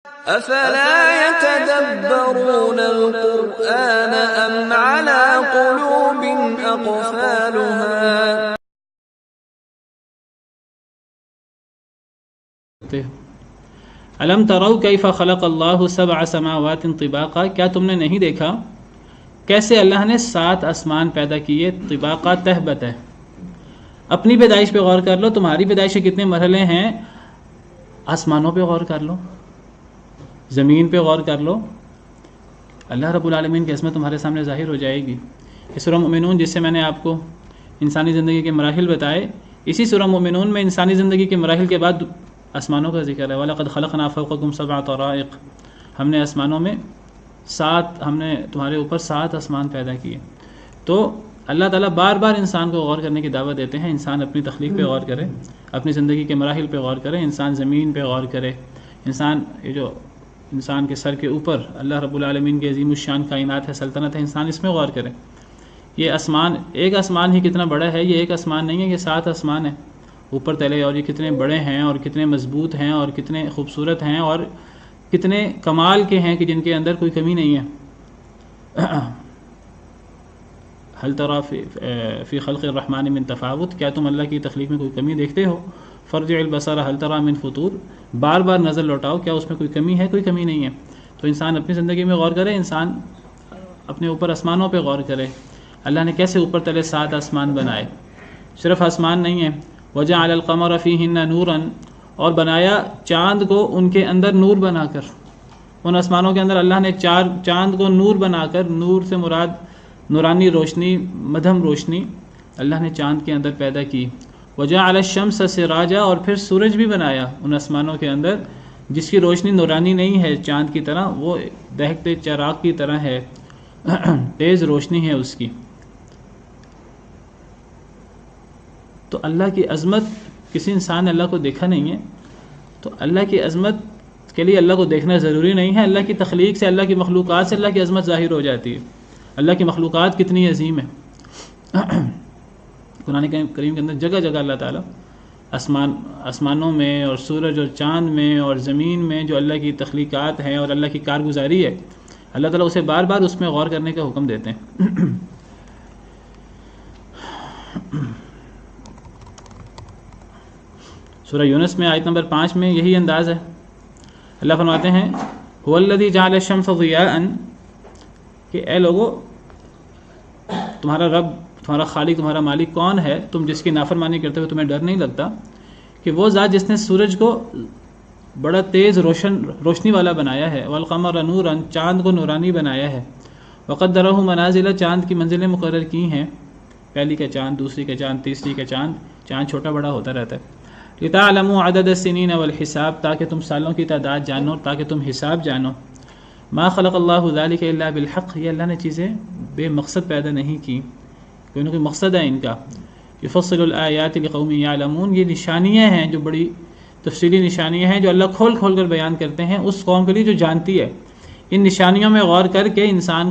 افلا يتدبرون القرآن ام على قلوب اقفالها. الم تروا کیف خلق اللہ سبع سماوات طباقا، کیا تم نے نہیں دیکھا کیسے اللہ نے 7 آسمان پیدا کیے، طباقا تہ بتہ. اپنی پیدائش پہ غور کر لو، تمہاری پیدائش کے کتنے مرحلے ہیں، آسمانوں پہ غور کر لو، زمین پہ غور کر لو. اللہ رب العالمین کی عظمت تمہارے سامنے ظاہر ہو جائے گی. اس سورہ مومنون جس سے میں نے آپ کو انسانی زندگی کے مراحل بتائے، اسی سورہ مومنون میں انسانی زندگی کے مراحل کے بعد آسمانوں کا ذکر ہے. وَلَقَدْ خَلَقْنَا فَوْقَكُمْ سَبْعَ طَرَائِقَ، ہم نے آسمانوں میں ہم نے تمہارے اوپر 7 آسمان پیدا کیے. تو اللہ تعالیٰ بار بار انسان کو غور کرنے کی دعوت دیتے ہیں. انسان اپنی تخلیق پہ غور کرے، اپنی زندگی کے مراحل پہ غور کرے، انسان زمین پہ غور کرے، یہ جو انسان کے سر کے اوپر اللہ رب العالمین کی عظیم الشان کائنات ہے، سلطنت ہے، انسان اس میں غور کرے. یہ آسمان، ایک آسمان ہی کتنا بڑا ہے، یہ ایک آسمان نہیں ہے، یہ 7 آسمان ہیں اوپر تلے، اور یہ کتنے بڑے ہیں اور کتنے مضبوط ہیں اور کتنے خوبصورت ہیں اور کتنے کمال کے ہیں کہ جن کے اندر کوئی کمی نہیں ہے. هل ترى فی خلق الرحمن من تفاوت، کیا تم اللہ کی تخلیق میں کوئی کمی دیکھتے ہو. فرجع البصر هل ترى من فطور، بار بار نظر لوٹاؤ، کیا اس میں کوئی کمی ہے، کوئی کمی نہیں ہے. تو انسان اپنی زندگی میں غور کرے، انسان اپنے اوپر آسمانوں پہ غور کرے. اللہ نے کیسے اوپر تلے 7 آسمان بنائے. صرف آسمان نہیں ہے، وجعل القمر فیہن نورا، اور بنایا چاند کو ان کے اندر نور بنا کر. ان آسمانوں کے اندر اللہ نے چاند کو نور بنا کر، نور سے مراد نورانی روشنی، مدھم روشنی اللہ نے چاند کے اندر پیدا کی. وجعل الشمس سراجا، اور پھر سورج بھی بنایا ان آسمانوں کے اندر جس کی روشنی نورانی نہیں ہے چاند کی طرح، وہ دہکتے چراغ کی طرح ہے، تیز روشنی ہے اس کی. تو اللہ کی عظمت، کسی انسان نے اللہ کو دیکھا نہیں ہے تو اللہ کی عظمت کے لیے اللہ کو دیکھنا ضروری نہیں ہے. اللہ کی تخلیق سے، اللہ کی مخلوقات سے اللہ کی عظمت ظاہر ہو جاتی ہے. اللہ کی مخلوقات کتنی عظیم ہے. قرآن کریم کے اندر جگہ جگہ اللہ تعالیٰ آسمانوں میں اور سورج اور چاند میں اور زمین میں جو اللہ کی تخلیقات ہیں اور اللہ کی کارگزاری ہے، اللہ تعالیٰ اسے بار بار اس میں غور کرنے کا حکم دیتے ہیں. سورہ یونس میں آیت نمبر 5 میں یہی انداز ہے. اللہ فرماتے ہیں هو الذی جعل الشمس ضیاء، کہ اے لوگو، تمہارا رب، تمہارا خالق، تمہارا مالک کون ہے، تم جس کی نافرمانی کرتے ہوئے تمہیں ڈر نہیں لگتا، کہ وہ ذات جس نے سورج کو بڑا تیز روشنی والا بنایا ہے، والقمر نورا، چاند کو نورانی بنایا ہے، وقدرہ منازل، چاند کی منزلیں مقرر کی ہیں، پہلی کا چاند، دوسری کا چاند، تیسری کا چاند چھوٹا بڑا ہوتا رہتا ہے. لتعلموا عدد السنین والحساب، تاکہ تم سالوں کی تعداد جانو، تاکہ تم حساب جانو. ما خلق اللہ ذلک الا بالحق، یہ اللہ نے چیزیں بے مقصد پیدا نہیں کی، کوئی نہ کوئی مقصد ہے ان کا. یفصل الآیات لقوم یعلمون، یہ نشانیاں ہیں جو بڑی تفصیلی نشانیاں ہیں جو اللہ کھول کھول کر بیان کرتے ہیں اس قوم کے لیے جو جانتی ہے. ان نشانیوں میں غور کر کے انسان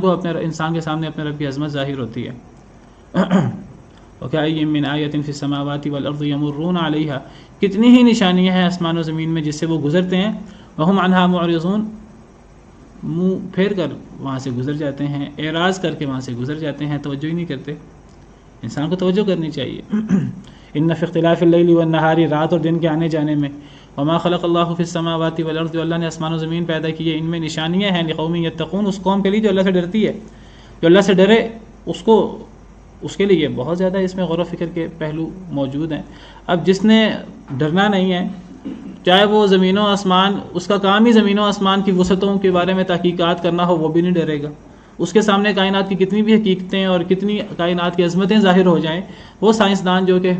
کے سامنے اپنے رب کی عظمت ظاہر ہوتی ہے. وَكَأَيٍّ مِّنْ آیَةٍ فِي السَّمَاوَاتِ وَالْأَرْضِ يَمُرُّونَ عَلَيْهَا، کتنی ہی نشانیاں ہیں آسمان و زمین میں جس سے وہ گزرتے ہیں. وَهُمْ عَنْهَا مُعْرِضُونَ، منہ پھیر کر وہاں سے گزر جاتے ہیں، اعراض کر کے وہاں سے گزر جاتے ہیں، توجہ ہی نہیں کرتے. انسان کو توجہ کرنی چاہیے. ان فی اختلاف اللیل والنہار، رات اور دن کے آنے جانے میں. وما خلق اللہ فی السماوات والارض، جو اللہ نے آسمان و زمین پیدا کی ہے، ان میں نشانیاں ہیں لقوم یتقون، اس قوم کے لیے جو اللہ سے ڈرتی ہے. جو اللہ سے ڈرے اس کے لیے بہت زیادہ اس میں غور و فکر کے پہلو موجود ہیں. اب جس نے ڈرنا نہیں ہے، چاہے وہ زمین و آسمان، اس کا کام ہی زمین و آسمان کی وسعتوں کے بارے میں تحقیقات کرنا ہو، وہ بھی نہیں ڈرے گا. اس کے سامنے کائنات کی کتنی بھی حقیقتیں اور کتنی کائنات کی عظمتیں ظاہر ہو جائیں، وہ سائنسدان جو کہ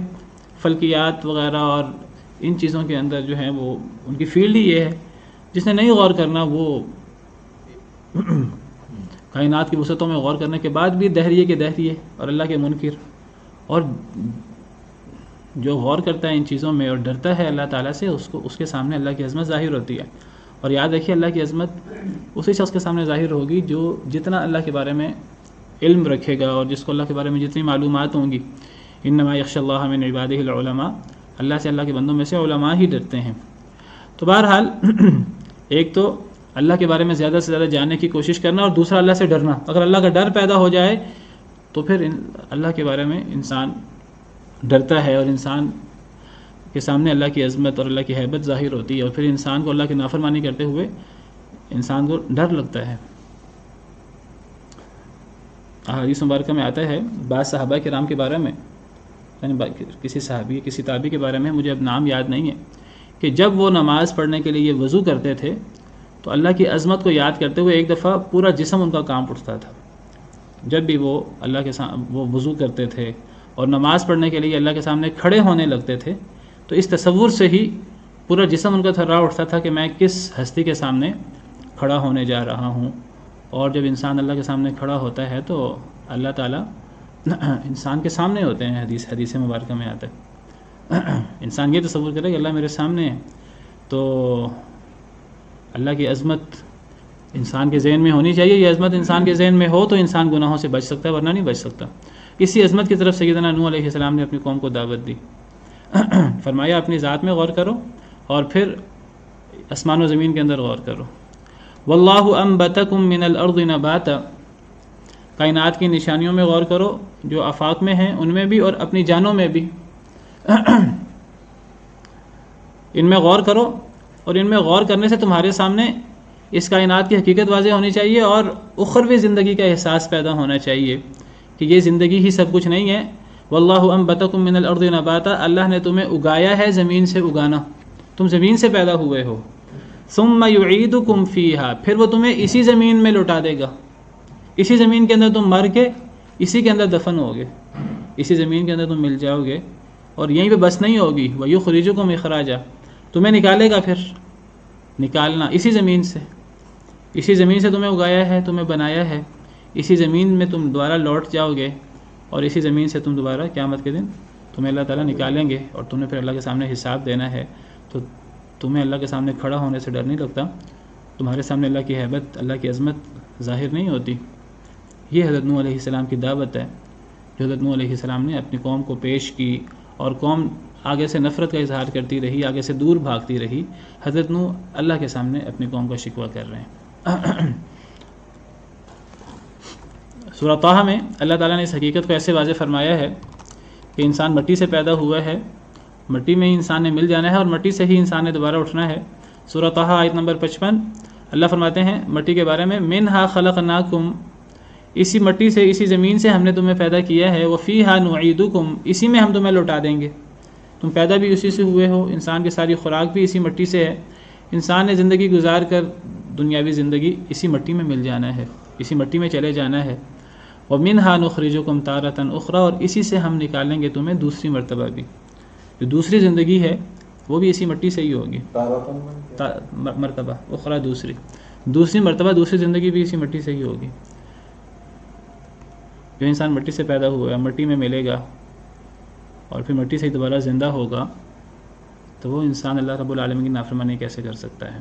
فلکیات وغیرہ اور ان چیزوں کے اندر جو ہیں وہ ان کی فیلڈ ہی یہ ہے، جس نے نہیں غور کرنا وہ کائنات کی وسعتوں میں غور کرنے کے بعد بھی دہریے کے دہریے اور اللہ کے منکر. اور جو غور کرتا ہے ان چیزوں میں اور ڈرتا ہے اللہ تعالیٰ سے، اس کے سامنے اللہ کی عظمت ظاہر ہوتی ہے. اور یاد رکھیے اللہ کی عظمت اسی شخص کے سامنے ظاہر ہوگی جو جتنا اللہ کے بارے میں علم رکھے گا اور جس کو اللہ کے بارے میں جتنی معلومات ہوں گی. انما یخشی اللہ من عبادہ العلماء، اللہ سے، اللہ کے بندوں میں سے علماء ہی ڈرتے ہیں. تو بہرحال ایک تو اللہ کے بارے میں زیادہ سے زیادہ جاننے کی کوشش کرنا، اور دوسرا اللہ سے ڈرنا. اگر اللہ کا ڈر پیدا ہو جائے تو پھر اللہ کے بارے میں انسان ڈرتا ہے، اور انسان کے سامنے اللہ کی عظمت اور اللہ کی ہیبت ظاہر ہوتی ہے، اور پھر انسان کو اللہ کی نافرمانی کرتے ہوئے انسان کو ڈر لگتا ہے. حدیث مبارکہ میں آتا ہے بعض صحابہ کرام کے بارے میں، یعنی کسی صحابی کسی تابعی کے بارے میں، مجھے اب نام یاد نہیں ہے، کہ جب وہ نماز پڑھنے کے لیے وضو کرتے تھے تو اللہ کی عظمت کو یاد کرتے ہوئے ایک دفعہ پورا جسم ان کا کانپ اٹھتا تھا. جب بھی وہ اللہ کے وہ وضو کرتے تھے اور نماز پڑھنے کے لیے اللہ کے سامنے کھڑے ہونے لگتے تھے تو اس تصور سے ہی پورا جسم ان کا تھرا اٹھتا تھا کہ میں کس ہستی کے سامنے کھڑا ہونے جا رہا ہوں. اور جب انسان اللہ کے سامنے کھڑا ہوتا ہے تو اللہ تعالیٰ انسان کے سامنے ہوتے ہیں. حدیث مبارکہ میں آتا ہے انسان یہ تصور کرے کہ اللہ میرے سامنے ہے، تو اللہ کی عظمت انسان کے ذہن میں ہونی چاہیے. یہ عظمت انسان کے ذہن میں ہو تو انسان گناہوں سے بچ سکتا ہے، ورنہ نہیں بچ سکتا. اسی عظمت کی طرف سیدنا نوح علیہ السلام نے اپنی قوم کو دعوت دی. فرمایا اپنی ذات میں غور کرو اور پھر آسمان و زمین کے اندر غور کرو. واللہ انبتکم من الارض نباتا، کائنات کی نشانیوں میں غور کرو جو آفاق میں ہیں ان میں بھی اور اپنی جانوں میں بھی. ان میں غور کرو، اور ان میں غور کرنے سے تمہارے سامنے اس کائنات کی حقیقت واضح ہونی چاہیے اور اخروی زندگی کا احساس پیدا ہونا چاہیے کہ یہ زندگی ہی سب کچھ نہیں ہے. واللہ انبتکم من الارض نباتا، اللہ نے تمہیں اگایا ہے زمین سے اگانا، تم زمین سے پیدا ہوئے ہو. ثم یعیدکم فیہا، پھر وہ تمہیں اسی زمین میں لوٹا دے گا. اسی زمین کے اندر تم مر کے اسی کے اندر دفن ہوگے، اسی زمین کے اندر تم مل جاؤ گے، اور یہیں پہ بس نہیں ہوگی. ویخرجکم اخراجا، تمہیں نکالے گا، پھر نکالنا اسی زمین سے. اسی زمین سے تمہیں اگایا ہے، تمہیں بنایا ہے، اسی زمین میں تم دوبارہ لوٹ جاؤ گے، اور اسی زمین سے تم دوبارہ قیامت کے دن تمہیں اللہ تعالیٰ نکالیں گے اور تمہیں پھر اللہ کے سامنے حساب دینا ہے. تو تمہیں اللہ کے سامنے کھڑا ہونے سے ڈر نہیں لگتا؟ تمہارے سامنے اللہ کی ہیبت، اللہ کی عظمت ظاہر نہیں ہوتی؟ یہ حضرت نوح علیہ السلام کی دعوت ہے جو حضرت نوح علیہ السلام نے اپنی قوم کو پیش کی، اور قوم آگے سے نفرت کا اظہار کرتی رہی، آگے سے دور بھاگتی رہی. حضرت نوح اللہ کے سامنے اپنی قوم کا شکوہ کر رہے ہیں. سورہ طٰہٰ میں اللہ تعالیٰ نے اس حقیقت کو ایسے واضح فرمایا ہے کہ انسان مٹی سے پیدا ہوا ہے، مٹی میں ہی انسان نے مل جانا ہے، اور مٹی سے ہی انسان نے دوبارہ اٹھنا ہے. سورہ طٰہٰ آیت نمبر 55 اللہ فرماتے ہیں مٹی کے بارے میں، منہا خلقناکم، اسی مٹی سے، اسی زمین سے ہم نے تمہیں پیدا کیا ہے. وفیہا نعیدکم، اسی میں ہم تمہیں لوٹا دیں گے. تم پیدا بھی اسی سے ہوئے ہو، انسان کی ساری خوراک بھی اسی مٹی سے ہے. انسان نے زندگی گزار کر دنیاوی زندگی اسی مٹی میں مل جانا ہے، اسی مٹی میں چلے جانا ہے. ومنہا نخرجکم تارۃ اخری، اور اسی سے ہم نکالیں گے تمہیں دوسری مرتبہ بھی. جو دوسری زندگی ہے وہ بھی اسی مٹی سے ہی ہوگی. مرتبہ اخری، دوسری مرتبہ دوسری زندگی بھی اسی مٹی سے ہی ہوگی. جو انسان مٹی سے پیدا ہوا ہے، مٹی میں ملے گا اور پھر مٹی سے ہی دوبارہ زندہ ہوگا، تو وہ انسان اللہ رب العالمین کی نافرمانی کیسے کر سکتا ہے؟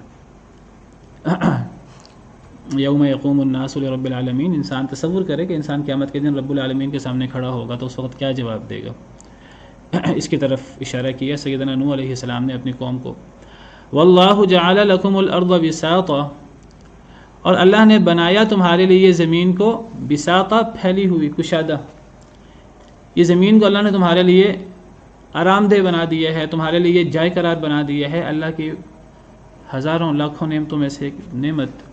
یوم یقوم الناس لرب العالمین، انسان تصور کرے کہ انسان قیامت کے دن رب العالمین کے سامنے کھڑا ہوگا تو اس وقت کیا جواب دے گا؟ اس کی طرف اشارہ کیا سیدنا نوح علیہ السلام نے اپنی قوم کو. واللہ جعل لکم الارض بساطا، اور اللہ نے بنایا تمہارے لیے زمین کو بساطا، پھیلی ہوئی، کشادہ. یہ زمین کو اللہ نے تمہارے لیے آرام دہ بنا دیا ہے، تمہارے لیے جائے قرار بنا دیا ہے. اللہ کی ہزاروں لاکھوں نعمتوں میں سے ایک نعمت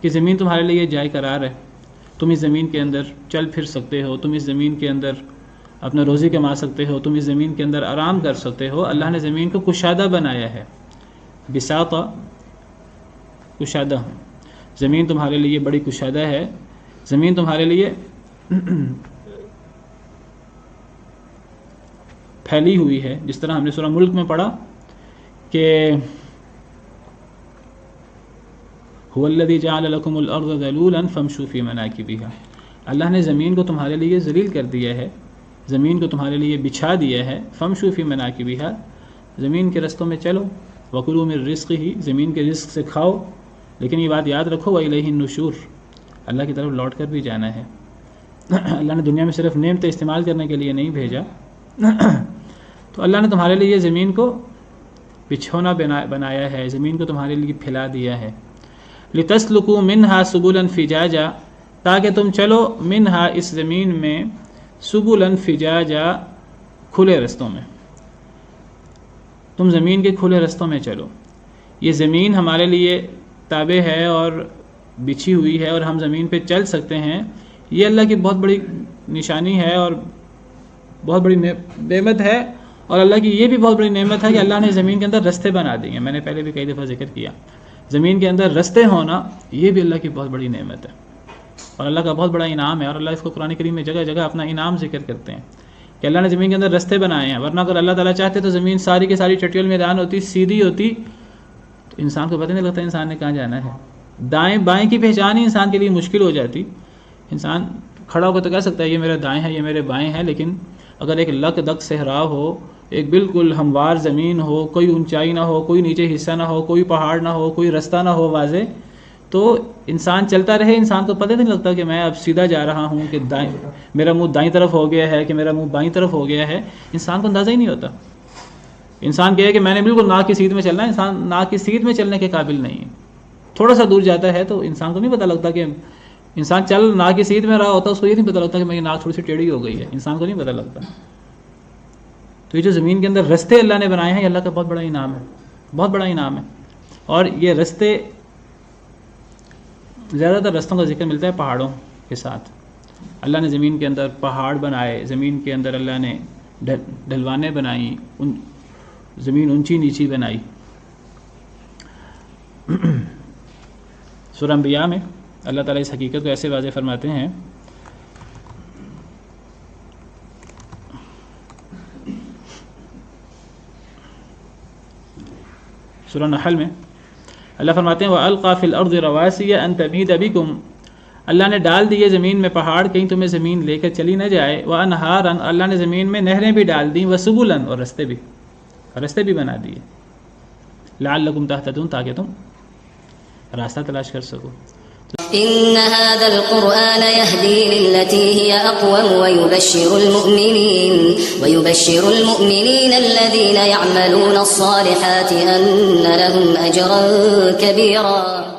کہ زمین تمہارے لیے جائے قرار ہے. تم اس زمین کے اندر چل پھر سکتے ہو، تم اس زمین کے اندر اپنا روزی کما سکتے ہو، تم اس زمین کے اندر آرام کر سکتے ہو. اللہ نے زمین کو کشادہ بنایا ہے. بساطا، کشادہ. زمین تمہارے لیے بڑی کشادہ ہے. زمین تمہارے لیے پھیلی ہوئی ہے، جس طرح ہم نے سورہ ملک میں پڑھا کہ هو الذی جعل لکم الارض ذلولا فامشوا فی مناکبہا، اللہ نے زمین کو تمہارے لیے ذلیل کر دیا ہے، زمین کو تمہارے لیے بچھا دیا ہے. فامشوا فی مناکبہا، زمین کے رستوں میں چلو. وکلوا من رزقہ، زمین کے رزق سے کھاؤ. لیکن یہ بات یاد رکھو وإلیہ النشور، اللہ کی طرف لوٹ کر بھی جانا ہے. اللہ نے دنیا میں صرف نعمتیں استعمال کرنے کے لیے نہیں بھیجا. تو اللہ نے تمہارے لیے زمین کو بچھونا بنایا ہے، زمین کو تمہارے لیے پھیلا دیا ہے، لتسلکوا منہا سبلا فجاجا، تاکہ تم چلو منہا اس زمین میں، سبلا فجاجا کھلے رستوں میں، تم زمین کے کھلے رستوں میں چلو۔ یہ زمین ہمارے لیے تابع ہے اور بچھی ہوئی ہے اور ہم زمین پہ چل سکتے ہیں، یہ اللہ کی بہت بڑی نشانی ہے اور بہت بڑی نعمت ہے، اور اللہ کی یہ بھی بہت بڑی نعمت ہے کہ اللہ نے زمین کے اندر رستے بنا دیے ہیں۔ میں نے پہلے بھی کئی دفعہ ذکر کیا، زمین کے اندر رستے ہونا یہ بھی اللہ کی بہت بڑی نعمت ہے اور اللہ کا بہت بڑا انعام ہے، اور اللہ اس کو قرآن کریم میں جگہ جگہ اپنا انعام ذکر کرتے ہیں کہ اللہ نے زمین کے اندر رستے بنائے ہیں، ورنہ اگر اللہ تعالیٰ چاہتے تو زمین ساری کی ساری چٹیل میدان ہوتی، سیدھی ہوتی، تو انسان کو پتہ نہیں لگتا انسان نے کہاں جانا ہے، دائیں بائیں کی پہچان ہی انسان کے لیے مشکل ہو جاتی۔ انسان کھڑا ہو کر تو کہہ سکتا ہے یہ میرے دائیں ہے، یہ میرے بائیں ہیں، لیکن اگر ایک لک دک صحرا ہو، ایک بالکل ہموار زمین ہو، کوئی اونچائی نہ ہو، کوئی نیچے حصہ نہ ہو، کوئی پہاڑ نہ ہو، کوئی رستہ نہ ہو واضح، تو انسان چلتا رہے، انسان کو پتہ نہیں لگتا کہ میں اب سیدھا جا رہا ہوں، کہ میرا منہ دائیں طرف ہو گیا ہے کہ میرا منہ بائیں طرف ہو گیا ہے، انسان کو اندازہ ہی نہیں ہوتا۔ انسان کہے کہ میں نے بالکل ناک کی سیدھ میں چلنا ہے، انسان ناک کی سیدھ میں چلنے کے قابل نہیں ہے، تھوڑا سا دور جاتا ہے تو انسان کو نہیں پتہ لگتا کہ انسان چل ناک کی سیدھ میں رہا ہوتا، اس کو یہ نہیں پتہ لگتا کہ میری ناک تھوڑی سی ٹیڑھی ہو گئی ہے، انسان کو نہیں پتہ لگتا۔ تو یہ جو زمین کے اندر رستے اللہ نے بنائے ہیں، یہ اللہ کا بہت بڑا انعام ہے، بہت بڑا انعام ہے۔ اور یہ رستے، زیادہ تر رستوں کا ذکر ملتا ہے پہاڑوں کے ساتھ۔ اللہ نے زمین کے اندر پہاڑ بنائے، زمین کے اندر اللہ نے ڈھلوانے بنائیں، زمین اونچی نیچی بنائی۔ سورہ انبیاء میں اللہ تعالیٰ اس حقیقت کو ایسے واضح فرماتے ہیں، سورہ نحل میں اللہ فرماتے ہیں وَأَلْقَى فِي الْأَرْضِ رَوَاسِيَ أَن تَمِيدَ بِكُمْ، اللہ نے ڈال دیے زمین میں پہاڑ کہیں تمہیں زمین لے کر چلی نہ جائے، وَأَنْهَارًا، اللہ نے زمین میں نہریں بھی ڈال دیں، وَسُبُلًا، اور رستے بھی بنا دیے، لَعَلَّكُمْ تَهْتَدُونَ، تاکہ تم راستہ تلاش کر سکو۔ إن هذا القرآن يهدي للتي هي أقوم ويبشر المؤمنين الذين يعملون الصالحات أن لهم أجرا كبيرا۔